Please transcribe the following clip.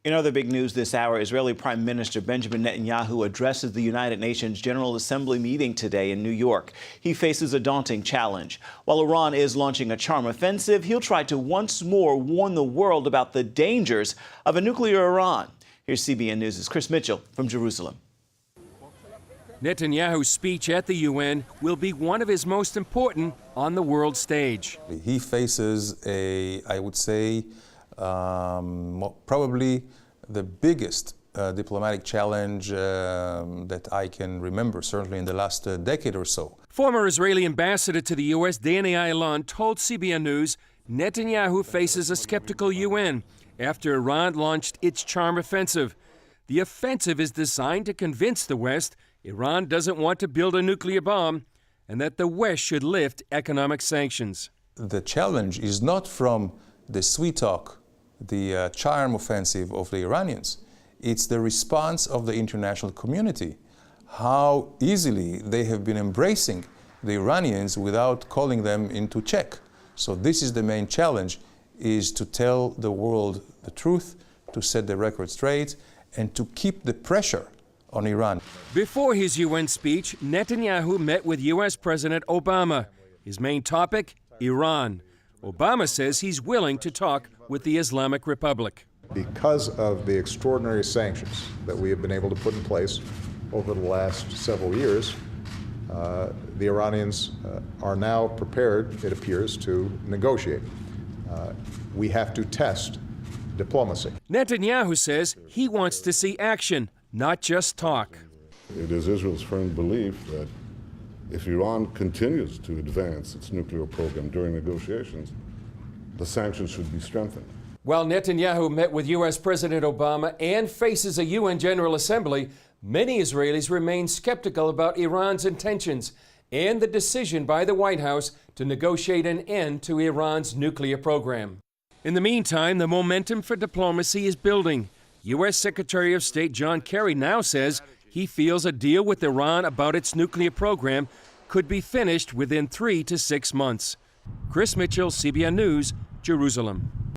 In other big news this hour, Israeli Prime Minister Benjamin Netanyahu addresses the United Nations General Assembly meeting today in New York. He faces a daunting challenge. While Iran is launching a charm offensive, he'll try to once more warn the world about the dangers of a nuclear Iran. Here's CBN News' Chris Mitchell from Jerusalem. Netanyahu's speech at the UN will be one of his most important on the world stage. He faces I would say, probably the biggest diplomatic challenge that I can remember, certainly in the last decade or so. Former Israeli ambassador to the U.S., Danny Ayalon, told CBN News Netanyahu faces a skeptical UN after Iran launched its charm offensive. The offensive is designed to convince the West Iran doesn't want to build a nuclear bomb and that the West should lift economic sanctions. The challenge is not from the sweet talk, the charm offensive of the Iranians. It's the response of the international community, how easily they have been embracing the Iranians without calling them into check. So this is the main challenge, is to tell the world the truth, to set the record straight, and to keep the pressure on Iran. Before his UN speech, Netanyahu met with U.S. President Obama. His main topic, Iran. Obama says he's willing to talk with the Islamic Republic. Because of the extraordinary sanctions that we have been able to put in place over the last several years, the Iranians are now prepared, it appears, to negotiate. We have to test diplomacy. Netanyahu says he wants to see action, not just talk. It is Israel's firm belief that if Iran continues to advance its nuclear program during negotiations, the sanctions should be strengthened. While Netanyahu met with U.S. President Obama and faces a UN General Assembly, many Israelis remain skeptical about Iran's intentions and the decision by the White House to negotiate an end to Iran's nuclear program. In the meantime, the momentum for diplomacy is building. U.S. Secretary of State John Kerry now says he feels a deal with Iran about its nuclear program could be finished within 3 to 6 months. Chris Mitchell, CBN News, Jerusalem.